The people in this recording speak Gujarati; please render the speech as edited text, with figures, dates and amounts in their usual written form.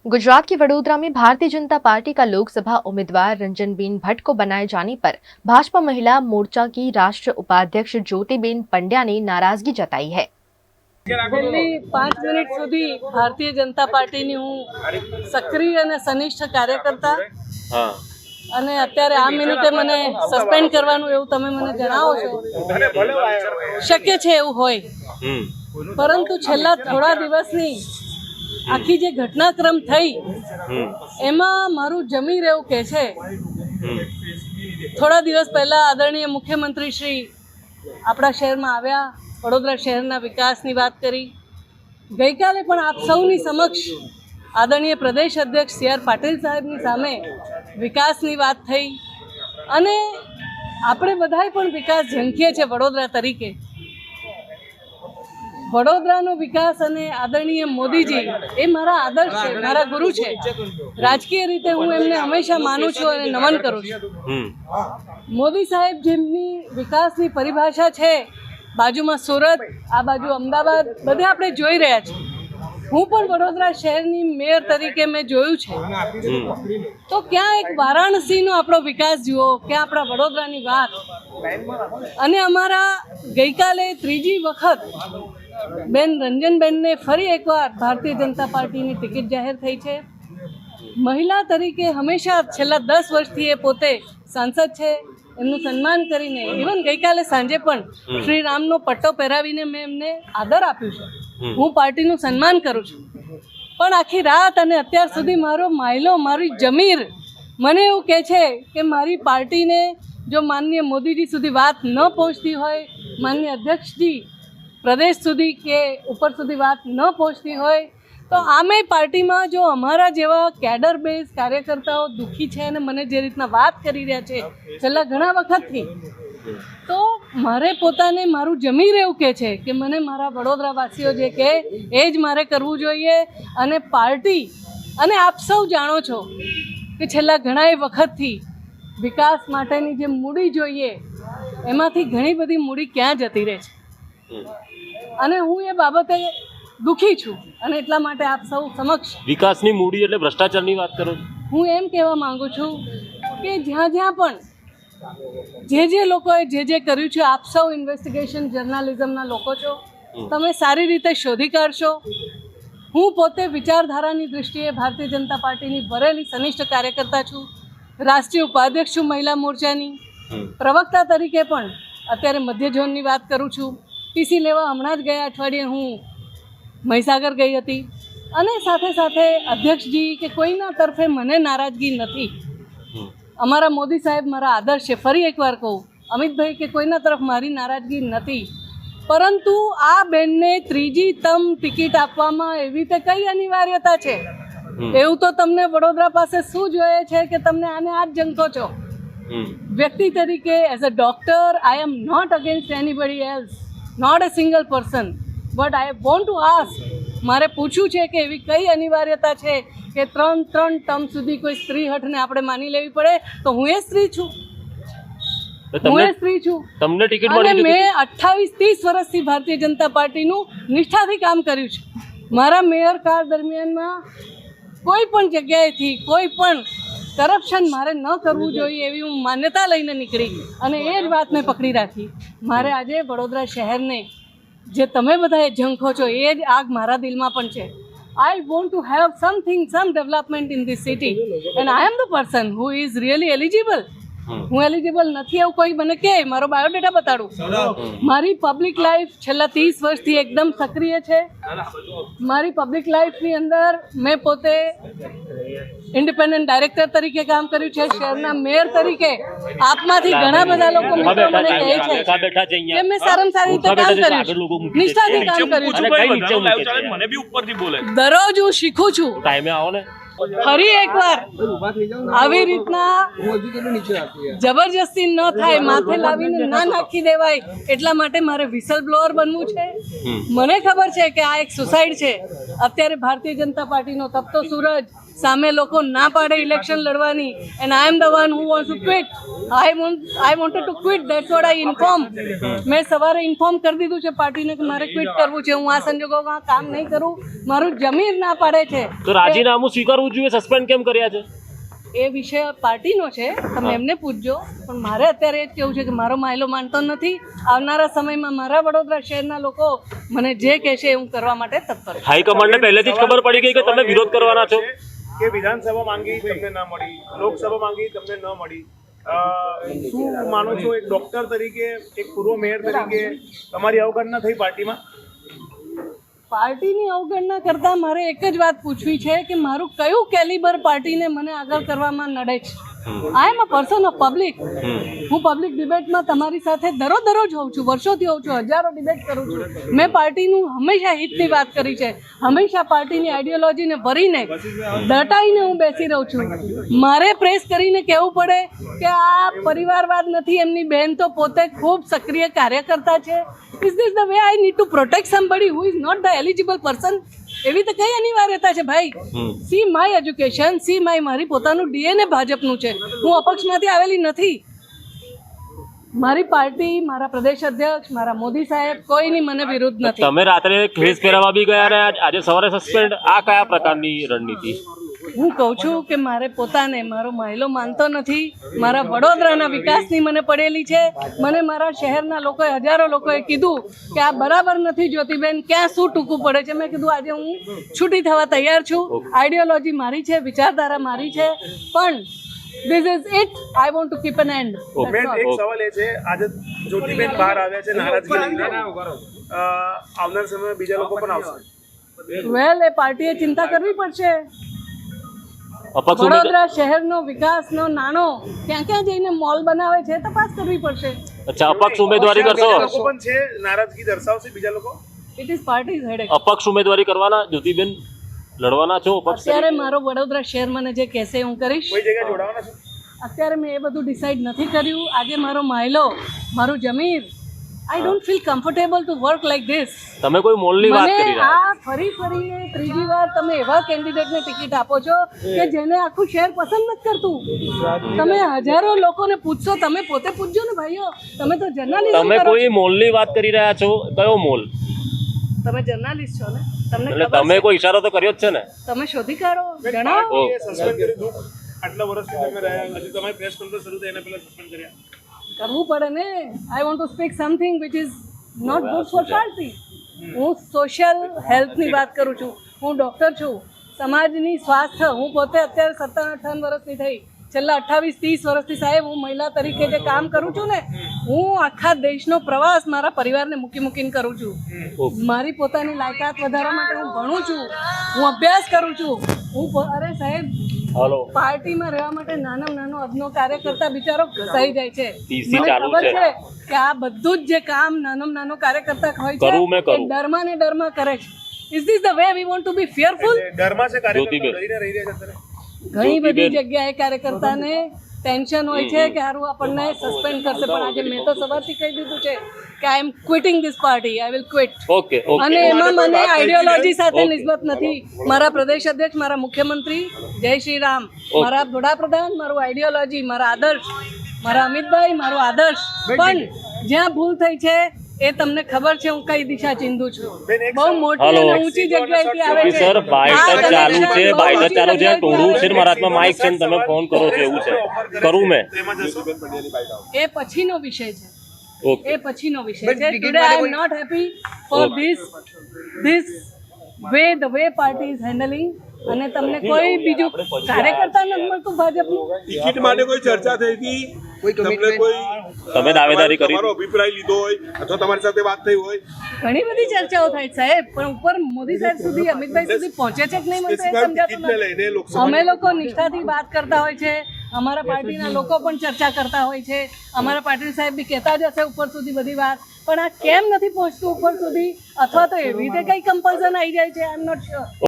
गुजरात के वडोदरा में भारतीय जनता पार्टी का लोकसभा उम्मीदवार रंजनबेन भट्ट को बनाए जाने पर भाजपा महिला मोर्चा की राष्ट्रीय उपाध्यक्ष ज्योतिबेन पंड्या ने नाराजगी जताई है। છેલ્લી 5 મિનિટ સુધી ભારતીય જનતા પાર્ટીની હું સક્રિય અને સનિષ્ઠ કાર્યકર્તા અને અત્યારે આ મિનિટે મને સસ્પેન્ડ કરવાનું એવું તમે મને જણાવો છો, શક્ય છે એવું હોય, પરંતુ છેલ્લા થોડા દિવસની આખી જે ઘટનાક્રમ થઈ એમાં મારું જમી રહેવું કે છે। થોડા દિવસ પહેલા આદરણીય મુખ્યમંત્રી શ્રી આપણા શહેરમાં આવ્યા, વડોદરા શહેરના વિકાસની વાત કરી। ગઈકાલે પણ આપ સૌની સમક્ષ આદરણીય પ્રદેશ અધ્યક્ષ સી આર પાટીલ સાહેબની સામે વિકાસની વાત થઈ અને આપણે બધાએ પણ વિકાસ ઝંખીએ છે વડોદરા તરીકે। વડોદરાનો વિકાસ અને આદરણીય મોદીજી એ મારા આદર્શ છે, મારા ગુરુ છે। રાજકીય રીતે હું એમને હંમેશા માનું છું અને નમન કરું છું। મોદી સાહેબ જેમની વિકાસની પરિભાષા છે, બાજુમાં સુરત, આ બાજુ અમદાવાદ, બધે આપણે જોઈ રહ્યા છીએ। હું પણ વડોદરા શહેરની મેયર તરીકે મેં જોયું છે, તો ક્યાં એક વારાણસીનો આપણો વિકાસ જુઓ, ક્યાં આપણા વડોદરાની વાત। અને અમારા ગઈકાલે ત્રીજી વખત બેન રંજનબેનને ફરી એકવાર ભારતીય જનતા પાર્ટીની ટિકિટ જાહેર થઈ છે। મહિલા તરીકે હંમેશા છેલ્લા 10 વર્ષથી એ પોતે સાંસદ છે, એમનું સન્માન કરીને ઇવન ગઈકાલે સાંજે પણ શ્રી રામનો પટ્ટો પહેરાવીને મેં એમને આદર આપ્યું છે। હું પાર્ટીનું સન્માન કરું છું, પણ આખી રાત અને અત્યાર સુધી મારો માયલો, મારી જમીર મને એવું કહે છે કે મારી પાર્ટીને જો માનનીય મોદીજી સુધી વાત ન પહોંચતી હોય, માનનીય અધ્યક્ષજી પ્રદેશ સુધી કે ઉપર સુધી વાત ન પહોંચતી હોય, તો આમે પાર્ટીમાં જો અમારા જેવા કેડર બેઝ કાર્યકર્તાઓ દુઃખી છે અને મને જે રીતના વાત કરી રહ્યા છે છેલ્લા ઘણા વખતથી, તો મારે પોતાને મારું જમીર એવું કહે છે કે મને મારા વડોદરાવાસીઓ જે કહે એ જ મારે કરવું જોઈએ। અને પાર્ટી અને આપ સૌ જાણો છો કે છેલ્લા ઘણા વખતથી વિકાસ માટેની જે મૂડી જોઈએ એમાંથી ઘણી બધી મૂડી ક્યાં જતી રહે છે અને હું એ બાબતે દુઃખી છું। અને એટલા માટે આપ સૌ સમક્ષ વિકાસની મૂડી એટલે ભ્રષ્ટાચારની વાત કરો છો? હું એમ કહેવા માંગુ છું કે જ્યાં જ્યાં પણ જે લોકોએ જે કર્યું છે, આપ સૌ ઇન્વેસ્ટિગેશન જર્નાલિઝમના લોકો છો, તમે સારી રીતે શોધી કાઢશો। હું પોતે વિચારધારાની દૃષ્ટિએ ભારતીય જનતા પાર્ટીની ભરેલી સનિષ્ઠ કાર્યકર્તા છું, રાષ્ટ્રીય ઉપાધ્યક્ષ છું મહિલા મોરચાની, પ્રવક્તા તરીકે પણ અત્યારે મધ્ય ઝોનની વાત કરું છું। ટીસી લેવા હમણાં જ ગયા અઠવાડિયે હું મહીસાગર ગઈ હતી અને સાથે સાથે અધ્યક્ષજી કે કોઈના તરફે મને નારાજગી નથી। અમારા મોદી સાહેબ મારા આદર્શ છે, ફરી એકવાર કહું અમિતભાઈ કે કોઈના તરફ મારી નારાજગી નથી, પરંતુ આ બેનને ત્રીજી તમ ટિકિટ આપવામાં એવી તે કઈ અનિવાર્યતા છે? એવું તો તમને વડોદરા પાસે શું જોઈએ છે કે તમને આને આ જ જંગતો છો? વ્યક્તિ તરીકે as a doctor I am not against anybody else, not a single person, but I want to ask, મારે પૂછવું છે કે એવી કઈ અનિવાર્યતા છે કે ત્રણ ટર્મ સુધી કોઈ સ્ત્રી હઠને આપણે માની લેવી પડે? તો હું એ સ્ત્રી છું, હું એ સ્ત્રી છું તમને ટિકિટ અને મળી? મેં 28-30 વર્ષથી ભારતીય જનતા પાર્ટીનું નિષ્ઠાથી કામ કર્યું છે। મારા મેયર કાળ દરમિયાનમાં કોઈ પણ જગ્યાએથી કોઈ પણ કરપ્શન મારે ન કરવું જોઈએ એવી હું માન્યતા લઈને નીકળી અને એ જ વાત મેં પકડી રાખી। મારે આજે વડોદરા શહેરને જે તમે બધાએ ઝંખો છો એ જ આગ મારા દિલમાં પણ છે। I want to have something, some development in this city and I am the person who is really eligible. હું એલિજિબલ નથી એવું કોઈ મને કહે, મારો બાયોડેટા બતાડું। મારી પબ્લિક લાઈફ છેલ્લા 30 વર્ષથી એકદમ સક્રિય છે। મારી પબ્લિક લાઈફની અંદર મેં પોતે ઇન્ડિપેન્ડન્ટ ડાયરેક્ટર તરીકે કામ કર્યું છે, શહેરના મેયર તરીકે આપમાંથી ઘણા બધા લોકો મિત્રો મને કહે છે કે મેં સારામાં સારી રીતે કામ કર્યું છે, નિષ્ઠાથી કામ કર્યું છે। દરરોજ હું શીખું છું, ફરી એકવાર આવી રીતના જબરજસ્તી ન થાય, માથે લાવીને ના નાખી દેવાય, એટલા માટે મારે વિસલ બ્લોઅર બનવું છે. મને ખબર છે કે આ એક સુસાઇડ છે. અત્યારે ભારતીય જનતા પાર્ટીનો તપતો સૂરજ, સામે લોકો ના પાડે ઇલેક્શન લડવાની, and I am the one who wants to quit. I wanted to quit, that's what I inform. મેં સવારે ઇન્ફોર્મ કરી દીધું છે પાર્ટીને કે મારે ક્વિટ કરવું છે. હું આ સંજોગોમાં કામ નહીં કરું, મારું જમીન ના પાડે છે. તો રાજીનામું સ્વીકારવું જોઈએ, સસ્પેન્ડ કેમ કર્યા છે? એ વિષય પાર્ટીનો છે, તમે એમને પૂછજો. પણ મારે અત્યારે એ જ કહેવું છે કે મારો માયલો માનતો નથી. આવનારા સમયમાં મારા વડોદરા શહેરના લોકો મને જે કહેશે એ હું કરવા માટે તત્પર છું. હાઈકમાન્ડને પહેલેથી જ ખબર પડી ગઈ કે તમે વિરોધ કરવાના છો? કે વિધાનસભા માંગી તમને ના મળી, લોકસભા માંગી તમને ન મળી. શું માનો છો એક ડોક્ટર તરીકે, એક પૂર્વ મેયર તરીકે તમારી અવગણના થઈ પાર્ટીમાં? પાર્ટીની અવગણના કરતાં મારે એક જ વાત પૂછવી છે કે મારું કયું કેલિબર પાર્ટીને મને આગળ કરવામાં નડે છે. આઈ એમ અ પર્સન ઓફ પબ્લિક. હું પબ્લિક ડિબેટમાં તમારી સાથે દરરોજ હોઉં છું, વર્ષોથી હોઉં છું, હજારો ડિબેટ કરું છું. મેં પાર્ટીનું હંમેશા હિતની વાત કરી છે, હંમેશા પાર્ટીની આઈડિયોલોજીને ભરીને દટાઈને હું બેસી રહું છું. મારે પ્રેસ કરીને કહેવું પડે કે આ પરિવારવાદ નથી, એમની બહેન તો પોતે ખૂબ સક્રિય કાર્યકર્તા છે. Is this the way I need to protect somebody who is not the eligible person? એવી તો કઈ અનિવાર્યતા છે ભાઈ? સી માય એજ્યુકેશન, સી મારી પોતાનું ડીએનએ ભાજપનું છે. હું અપક્ષમાંથી આવેલી નથી. મારી પાર્ટી, મારા પ્રદેશ અધ્યક્ષ, મારા મોદી સાહેબ, કોઈની મને વિરુદ્ધ નથી. તમે રાત્રે ખેસ પહેરાવા બી ગયા ને આજે સવારે સસ્પેન્ડ, આ કયા પ્રકારની રણનીતિ? હું કહું છું કે મારે પોતાને મારો માયલો માનતો નથી. મારા વડોદરાના વિકાસની મને પડેલી છે. મને મારા શહેરના લોકોએ, હજારો લોકોએ કીધું કે આ બરાબર નથી જ્યોતિબેન, ક્યાં શું ટૂંકું પડે છે. મેં કીધું આજે હું છૂટી થવા તૈયાર છું. આઈડિયોલોજી મારી છે, વિચારધારા મારી છે, પણ this is it. I want to keep an end. બેન, એક સવાલ એ છે, આજે જ્યોતિબેન બહાર આવ્યા છે નારાજગી લઈને, આવનાર સમયમાં બીજા લોકો પણ આવશે. વેલ, એ પાર્ટીએ ચિંતા કરવી પડશે. અપક્ષ વડોદરા શહેરનો વિકાસનો નાણો ક્યાં ક્યાં જઈને મોલ બનાવે છે, તપાસ કરવી પડશે. અચ્છા, અપક્ષ ઉમેદવારી કરશો? લોકો પણ છે, નારાજગી દર્શાવશે બીજા લોકો. It is parties headache. અપક્ષ ઉમેદવારી કરવાના જ્યોતિબેન? લડવાના છો અપક્ષ? અત્યારે મારો વડોદરા શહેર મને જે કહેશે હું કરીશ. કોઈ જગ્યાએ જોડાવાના છે? અત્યારે મેં એ બધું ડિસાઈડ નથી કર્યું. આજે મારો માયલો, મારું જમીન, I don't feel comfortable to work like this. તમે કોઈ મોલની વાત કરી મને રહ્યા? આ ફરીને ત્રીજી વાર તમે એવા કેન્ડિડેટને ટિકિટ આપો છો કે જેને આખું શહેર પસંદ નથી કરતું. તમે હજારો લોકોને પૂછશો, તમે પોતે પૂછજો ને ભાઈઓ. તમે તો જર્નલિસ્ટ, તમે કોઈ મોલની વાત કરી રહ્યા છો? કયો મોલ? તમે જર્નલિસ્ટ છો ને, તમને એટલે ખબર તમે છે. કોઈ ઈશારો તો કર્યો જ છે ને? તમે શોધી કાઢો, જણાવો. સસ્પેન્ડ કર્યું હતું આટલા વર્ષથી તમે રહ્યા, હજી તમારી પ્રેસ કોન્ફરન્સ શરૂ થઈ એના પહેલા સસ્પેન્ડ કર્યા. કરવું પડે ને. I want to speak something which is not good for party. હું સોશિયલ હેલ્થની વાત કરું છું. હું ડૉક્ટર છું, સમાજની સ્વાસ્થ્ય. હું પોતે અત્યારે 57-58 વર્ષની થઈ. છેલ્લા 28-30 વર્ષથી સાહેબ હું મહિલા તરીકે જે કામ કરું છું ને, હું આખા દેશનો પ્રવાસ મારા પરિવારને મૂકીને કરું છું. મારી પોતાની લાયકાત વધારવા માટે હું ભણું છું, હું અભ્યાસ કરું છું. અરે સાહેબ, પાર્ટીમાં રહેવા માટે નાનો અદનો કાર્યકર્તા બિચારો ઘસાઈ જાય છે. મને ખબર છે કે આ બધું જ જે કામ નાનો કાર્યકર્તા હોય છે એ ડરમાં ને ડરમાં કરે છે. Is this the way we want to be fearful? ડરમાં છે કાર્યકર્તા, ડરીને રહી રહ્યા છે અત્યારે. ઘણી બધી જગ્યાએ કાર્યકર્તાને ટેન્શન હોય છે કે હારું આપણને સસ્પેન્ડ કરશે. પણ આજે મેં તો સવારથી કહી દીધું છે કે I am quitting this party, I will quit. Okay. અને એમાં મને આઈડિયોલોજી સાથે નિસ્બત નથી. મારા પ્રદેશ અધ્યક્ષ, મારા મુખ્યમંત્રી, જય શ્રી રામ, મારા વડાપ્રધાન, મારું આઈડિયોલોજી, મારા આદર્શ, મારા અમિતભાઈ, મારો આદર્શ. પણ જ્યાં ભૂલ થઈ છે એ તમને ખબર છે. હું કઈ દિશા ચિંધું છું. બહુ મોટી અને ઊંચી જગ્યાએથી આવે છે. સર, બાઇટ ચાલુ છે, બાઇટ ચાલુ છે, ટોળું છે, મારા હાથમાં માઇક છે, તમે ફોન કરો છો એવું છે. કરું મેં? એ પછીનો વિષય છે. ઓકે. એ પછીનો વિષય છે. Today I am not happy for this way the way party is handling. અને તમને કોઈ બીજું કાર્યકર્તા નથી મળતું ભાજપનું? ટિકિટ માટે કોઈ ચર્ચા થઈ હતી? તમને કોઈ તમે દાવેદારી કરી? તમારો અભિપ્રાય લીધો હોય અથવા તમારી સાથે વાત થઈ હોય? ઘણી બધી ચર્ચાઓ થાય સાહેબ, પણ ઉપર મોદી સાહેબ સુધી, અમિતભાઈ સુધી પહોંચે છે કે નહીં મને તો એ સમજાતું નથી. અમે લોકો નિષ્ઠાથી વાત કરતા હોય છે, અમારા પાર્ટીના લોકો પણ ચર્ચા કરતા હોય છે, અમારા પાટીલ સાહેબ બી કહેતા જ હશે ઉપર સુધી બધી વાત. પણ આ કેમ નથી પહોંચતું ઉપર સુધી? અથવા તો એવી રીતે કઈ કમ્પલ્ઝન આવી જાય છે? આઈ એમ નોટ શ્યોર.